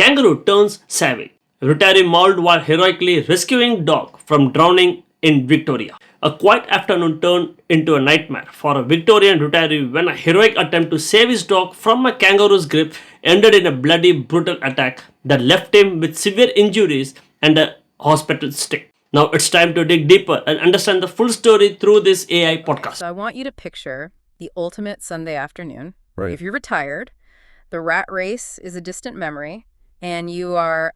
Kangaroo turns savage. Retiree mauled while heroically rescuing dog from drowning in Victoria. A quiet afternoon turned into a nightmare for a Victorian retiree when a heroic attempt to save his dog from a kangaroo's grip ended in a bloody, brutal attack that left him with severe injuries and a hospital stay. Now it's time to dig deeper and understand the full story through this AI podcast. So I want you to picture the ultimate Sunday afternoon. Right. If you're retired, the rat race is a distant memory, and you are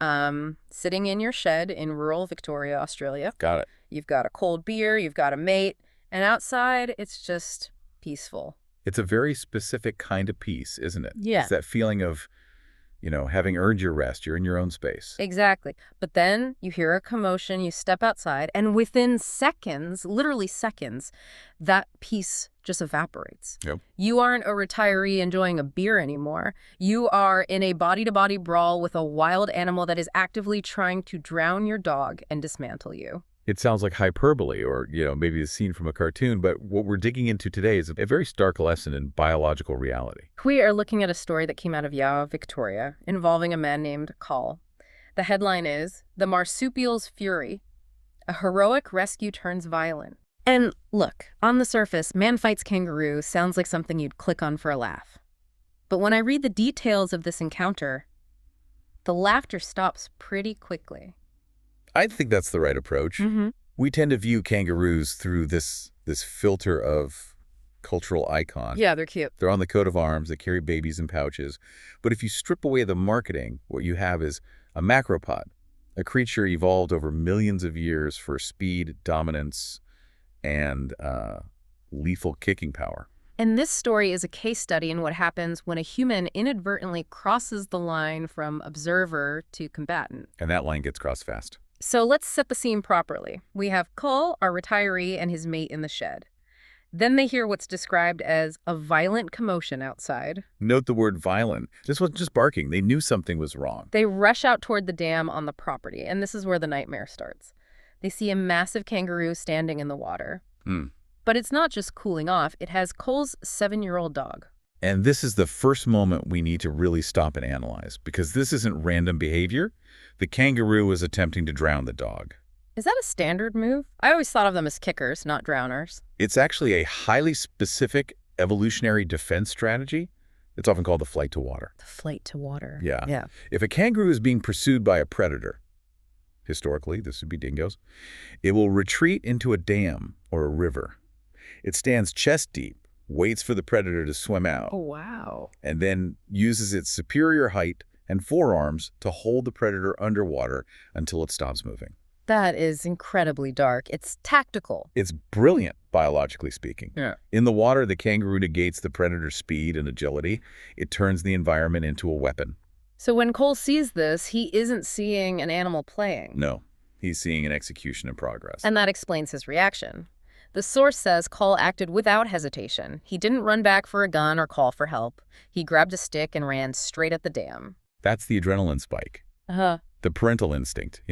sitting in your shed in rural Victoria, Australia. Got it. You've got a cold beer, you've got a mate, and outside it's just peaceful. It's a very specific kind of peace, isn't it? Yeah. It's that feeling of, having earned your rest. You're in your own space. Exactly. But then you hear a commotion, you step outside, and within seconds, literally seconds, that peace just evaporates. Yep. You aren't a retiree enjoying a beer anymore. You are in a body-to-body brawl with a wild animal that is actively trying to drown your dog and dismantle you. It sounds like hyperbole or, maybe a scene from a cartoon, but what we're digging into today is a very stark lesson in biological reality. We are looking at a story that came out of Yarra, Victoria, involving a man named Call. The headline is, "The Marsupial's Fury. A heroic rescue turns violent." And look, on the surface, man fights kangaroo sounds like something you'd click on for a laugh. But when I read the details of this encounter, the laughter stops pretty quickly. I think that's the right approach. Mm-hmm. We tend to view kangaroos through this filter of cultural icon. Yeah, they're cute. They're on the coat of arms. They carry babies in pouches. But if you strip away the marketing, what you have is a macropod, a creature evolved over millions of years for speed, dominance, and lethal kicking power. And this story is a case study in what happens when a human inadvertently crosses the line from observer to combatant. And that line gets crossed fast. So let's set the scene properly. We have Cole, our retiree, and his mate in the shed. Then they hear what's described as a violent commotion outside. Note the word violent. This wasn't just barking. They knew something was wrong. They rush out toward the dam on the property, and this is where the nightmare starts. They see a massive kangaroo standing in the water. But it's not just cooling off. It has Cole's 7-year-old dog. And this is the first moment we need to really stop and analyze, because this isn't random behavior. The kangaroo is attempting to drown the dog. Is that a standard move? I always thought of them as kickers, not drowners. It's actually a highly specific evolutionary defense strategy. It's often called the flight to water. The flight to water. Yeah. If a kangaroo is being pursued by a predator, historically, this would be dingoes, it will retreat into a dam or a river. It stands chest deep, waits for the predator to swim out. Oh, wow. And then uses its superior height and forearms to hold the predator underwater until it stops moving. That is incredibly dark. It's tactical. It's brilliant, biologically speaking. Yeah. In the water, the kangaroo negates the predator's speed and agility. It turns the environment into a weapon. So when Cole sees this, he isn't seeing an animal playing. No, he's seeing an execution in progress. And that explains his reaction. The source says Cole acted without hesitation. He didn't run back for a gun or call for help. He grabbed a stick and ran straight at the dam. That's the adrenaline spike. The parental instinct,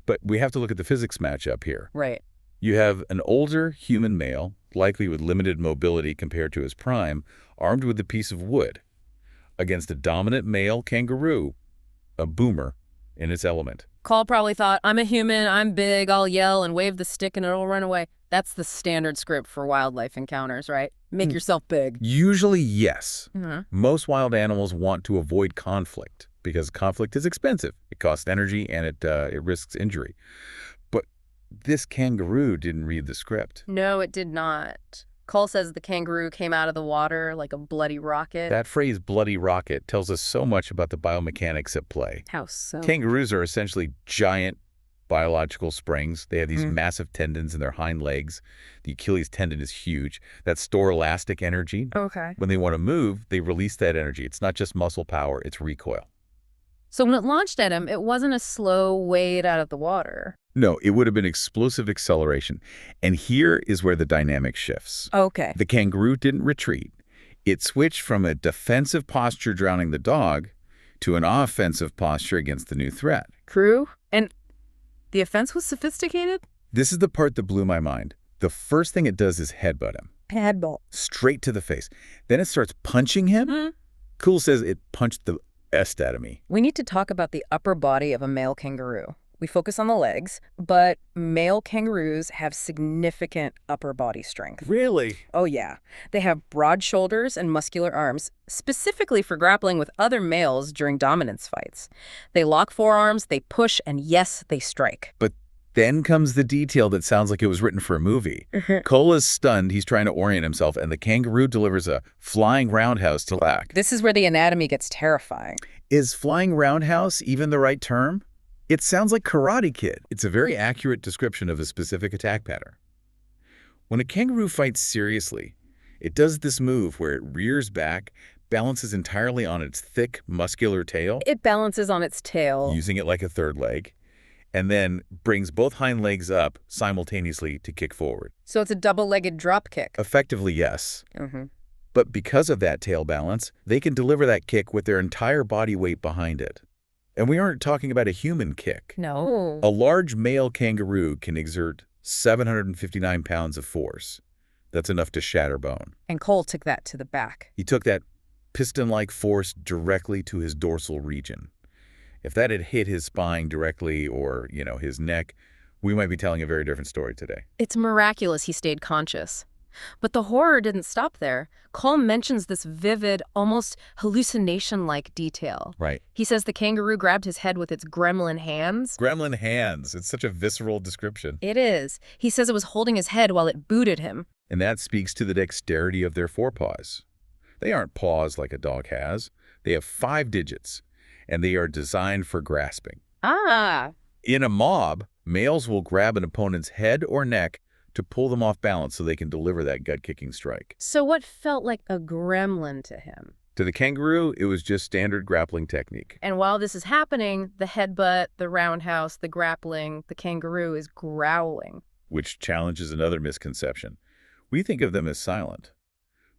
But we have to look at the physics matchup here. Right. You have an older human male, likely with limited mobility compared to his prime, armed with a piece of wood, against a dominant male kangaroo, a boomer in its element. Cole probably thought, I'm a human, I'm big, I'll yell and wave the stick and it'll run away. That's the standard script for wildlife encounters, right? Make yourself big. Usually, yes. Mm-hmm. Most wild animals want to avoid conflict because conflict is expensive. It costs energy and it risks injury. But this kangaroo didn't read the script. No, it did not. Cole says the kangaroo came out of the water like a bloody rocket. That phrase, bloody rocket, tells us so much about the biomechanics at play. How so? Kangaroos are essentially giant biological springs. They have these massive tendons in their hind legs. The Achilles tendon is huge. That store elastic energy. Okay. When they want to move, they release that energy. It's not just muscle power, it's recoil. So when it launched at him, it wasn't a slow wade out of the water. No, it would have been explosive acceleration. And here is where the dynamic shifts. Okay. The kangaroo didn't retreat. It switched from a defensive posture drowning the dog to an offensive posture against the new threat. True. And the offense was sophisticated? This is the part that blew my mind. The first thing it does is headbutt him. Headbutt. Straight to the face. Then it starts punching him. Cool says it punched the Estatomy. We need to talk about the upper body of a male kangaroo. We focus on the legs, but male kangaroos have significant upper body strength. Really? Oh yeah. They have broad shoulders and muscular arms, specifically for grappling with other males during dominance fights. They lock forearms, they push, and yes, they strike. But then comes the detail that sounds like it was written for a movie. Cole is stunned, he's trying to orient himself, and the kangaroo delivers a flying roundhouse to Lack. This is where the anatomy gets terrifying. Is flying roundhouse even the right term? It sounds like Karate Kid. It's a very accurate description of a specific attack pattern. When a kangaroo fights seriously, it does this move where it rears back, balances entirely on its thick, muscular tail, It balances on its tail. using it like a third leg, and then brings both hind legs up simultaneously to kick forward. So it's a double-legged drop kick. Effectively, yes. Mm-hmm. But because of that tail balance, they can deliver that kick with their entire body weight behind it. And we aren't talking about a human kick. No. A large male kangaroo can exert 759 pounds of force. That's enough to shatter bone. And Cole took that to the back. He took that piston-like force directly to his dorsal region. If that had hit his spine directly or, his neck, we might be telling a very different story today. It's miraculous he stayed conscious. But the horror didn't stop there. Cole mentions this vivid, almost hallucination-like detail. Right. He says the kangaroo grabbed his head with its gremlin hands. Gremlin hands. It's such a visceral description. It is. He says it was holding his head while it booted him. And that speaks to the dexterity of their forepaws. They aren't paws like a dog has. They have 5 digits, and they are designed for grasping. Ah. In a mob, males will grab an opponent's head or neck to pull them off balance so they can deliver that gut-kicking strike. So what felt like a gremlin to him? To the kangaroo, it was just standard grappling technique. And while this is happening, the headbutt, the roundhouse, the grappling, the kangaroo is growling. Which challenges another misconception. We think of them as silent,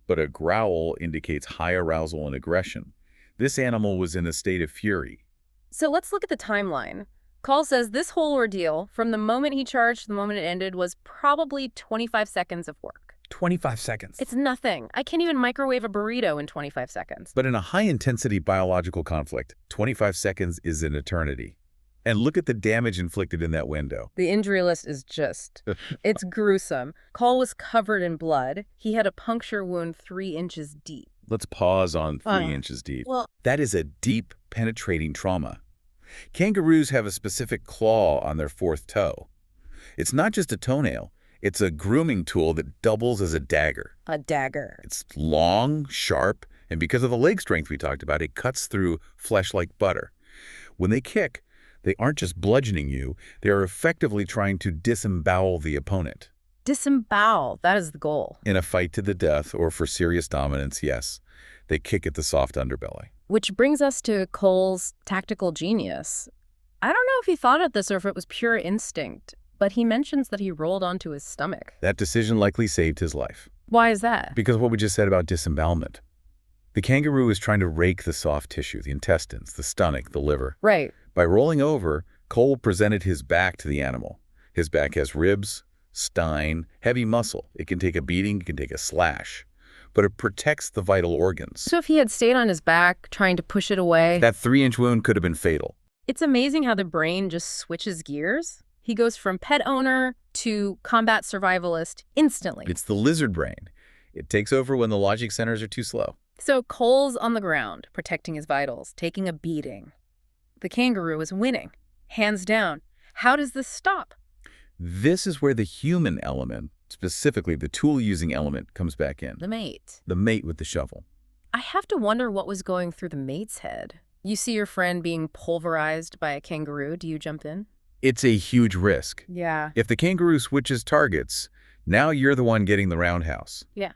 but a growl indicates high arousal and aggression. This animal was in a state of fury. So let's look at the timeline. Cole says this whole ordeal, from the moment he charged to the moment it ended, was probably 25 seconds of work. 25 seconds. It's nothing. I can't even microwave a burrito in 25 seconds. But in a high-intensity biological conflict, 25 seconds is an eternity. And look at the damage inflicted in that window. The injury list is just, it's gruesome. Cole was covered in blood. He had a puncture wound 3 inches deep. Let's pause on 3 inches deep. Well, That is a deep, penetrating trauma. Kangaroos have a specific claw on their 4th toe. It's not just a toenail. It's a grooming tool that doubles as a dagger. a dagger. It's long, sharp, and because of the leg strength we talked about, it cuts through flesh like butter. When they kick, they aren't just bludgeoning you, they are effectively trying to disembowel the opponent. Disembowel, that is the goal. In a fight to the death or for serious dominance, yes, they kick at the soft underbelly. Which brings us to Cole's tactical genius. I don't know if he thought of this or if it was pure instinct, but he mentions that he rolled onto his stomach. That decision likely saved his life. Why is that? Because of what we just said about disembowelment. The kangaroo is trying to rake the soft tissue, the intestines, the stomach, the liver. Right. By rolling over, Cole presented his back to the animal. His back has ribs, spine, heavy muscle. It can take a beating, it can take a slash. But it protects the vital organs. So if he had stayed on his back, trying to push it away... That 3-inch wound could have been fatal. It's amazing how the brain just switches gears. He goes from pet owner to combat survivalist instantly. It's the lizard brain. It takes over when the logic centers are too slow. So Cole's on the ground, protecting his vitals, taking a beating. The kangaroo is winning, hands down. How does this stop? This is where the human element, specifically the tool-using element, comes back in. The mate. The mate with the shovel. I have to wonder what was going through the mate's head. You see your friend being pulverized by a kangaroo. Do you jump in? It's a huge risk. Yeah. If the kangaroo switches targets, now you're the one getting the roundhouse. Yeah.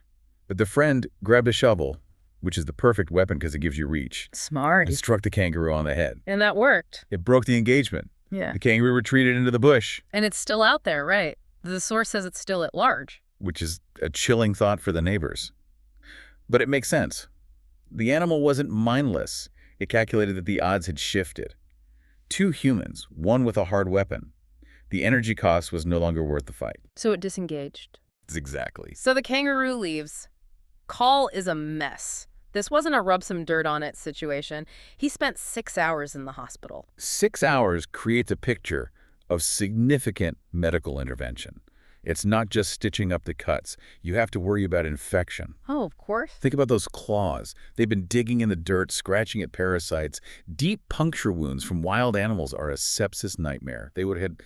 But the friend grabbed a shovel, which is the perfect weapon because it gives you reach, Smart. and struck the kangaroo on the head. And that worked. It broke the engagement. Yeah. The kangaroo retreated into the bush, And it's still out there, right? The source says it's still at large. which is a chilling thought for the neighbors. But it makes sense. The animal wasn't mindless. It calculated that the odds had shifted. 2 humans, one with a hard weapon. The energy cost was no longer worth the fight. So it disengaged. Exactly. So the kangaroo leaves. Call is a mess. This wasn't a rub some dirt on it situation. He spent 6 hours in the hospital. 6 hours creates a picture of significant medical intervention. It's not just stitching up the cuts. You have to worry about infection. Oh, of course. Think about those claws. They've been digging in the dirt, scratching at parasites. Deep puncture wounds from wild animals are a sepsis nightmare. They would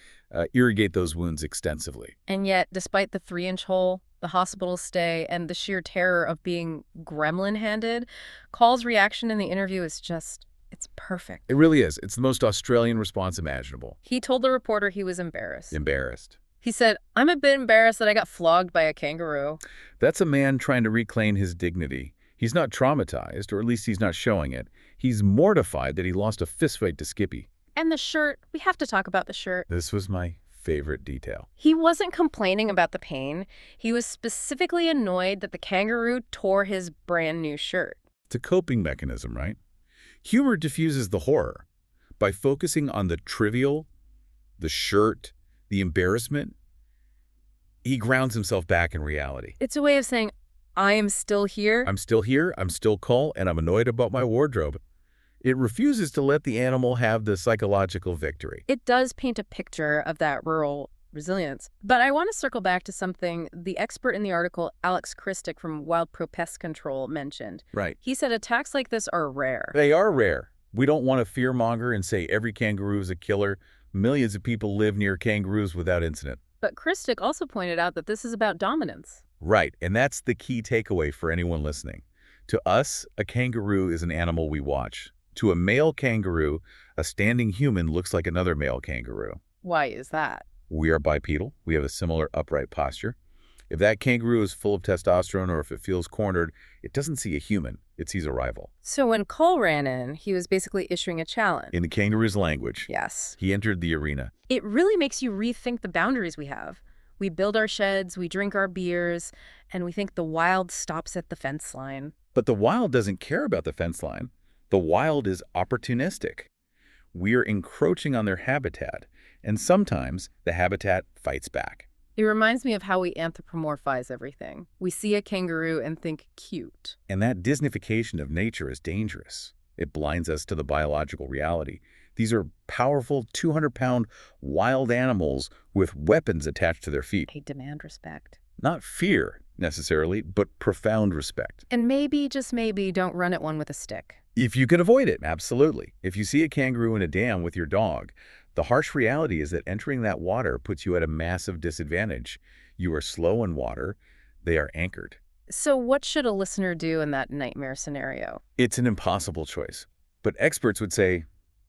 irrigate those wounds extensively. And yet, despite the 3-inch hole, the hospital stay, and the sheer terror of being gremlin-handed, Call's reaction in the interview is just, it's perfect. It really is. It's the most Australian response imaginable. He told the reporter he was embarrassed. Embarrassed. He said, "I'm a bit embarrassed that I got flogged by a kangaroo." That's a man trying to reclaim his dignity. He's not traumatized, or at least he's not showing it. He's mortified that he lost a fistfight to Skippy. And the shirt, we have to talk about the shirt. This was my favorite detail. He wasn't complaining about the pain. He was specifically annoyed that the kangaroo tore his brand new shirt. It's a coping mechanism, right? Humor diffuses the horror. By focusing on the trivial, the shirt, the embarrassment, he grounds himself back in reality. It's a way of saying, I am still here. I'm still here, I'm still Cole, and I'm annoyed about my wardrobe. It refuses to let the animal have the psychological victory. It does paint a picture of that rural resilience. But I want to circle back to something the expert in the article, Alex Christic from Wild Pro Pest Control, mentioned. Right. He said attacks like this are rare. They are rare. We don't want to fearmonger and say every kangaroo is a killer. Millions of people live near kangaroos without incident. But Christic also pointed out that this is about dominance. Right, and that's the key takeaway for anyone listening. To us, a kangaroo is an animal we watch. To a male kangaroo, a standing human looks like another male kangaroo. Why is that? We are bipedal. We have a similar upright posture. If that kangaroo is full of testosterone or if it feels cornered, it doesn't see a human. It sees a rival. So when Cole ran in, he was basically issuing a challenge. In the kangaroo's language, Yes. he entered the arena. It really makes you rethink the boundaries we have. We build our sheds, we drink our beers, and we think the wild stops at the fence line. But the wild doesn't care about the fence line. The wild is opportunistic. We're encroaching on their habitat, and sometimes the habitat fights back. It reminds me of how we anthropomorphize everything. We see a kangaroo and think cute. And that Disneyfication of nature is dangerous. It blinds us to the biological reality. These are powerful 200-pound wild animals with weapons attached to their feet. They demand respect. Not fear, necessarily, but profound respect. And maybe, just maybe, don't run at one with a stick. If you can avoid it, absolutely. If you see a kangaroo in a dam with your dog, the harsh reality is that entering that water puts you at a massive disadvantage. You are slow in water. They are anchored. So what should a listener do in that nightmare scenario? It's an impossible choice. But experts would say,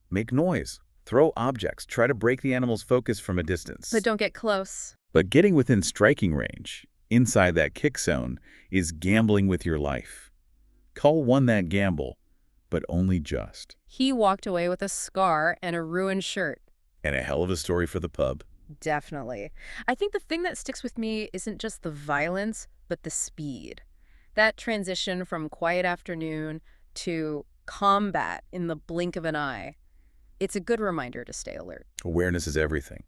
make noise, throw objects, try to break the animal's focus from a distance. But don't get close. But getting within striking range, inside that kick zone, is gambling with your life. Cull won that gamble, but only just. He walked away with a scar and a ruined shirt. And a hell of a story for the pub. Definitely. I think the thing that sticks with me isn't just the violence, but the speed. That transition from quiet afternoon to combat in the blink of an eye. It's a good reminder to stay alert. Awareness is everything.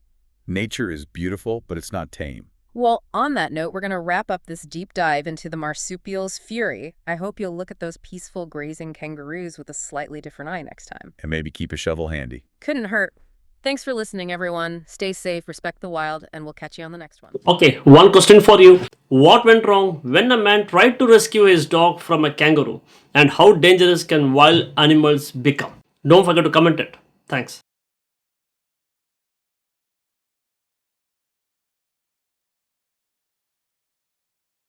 Nature is beautiful, but it's not tame. Well, on that note, we're going to wrap up this deep dive into the marsupial's fury. I hope you'll look at those peaceful grazing kangaroos with a slightly different eye next time. And maybe keep a shovel handy. Couldn't hurt. Thanks for listening, everyone. Stay safe, respect the wild, and we'll catch you on the next one. Okay, one question for you. What went wrong when a man tried to rescue his dog from a kangaroo? And how dangerous can wild animals become? Don't forget to comment it. Thanks.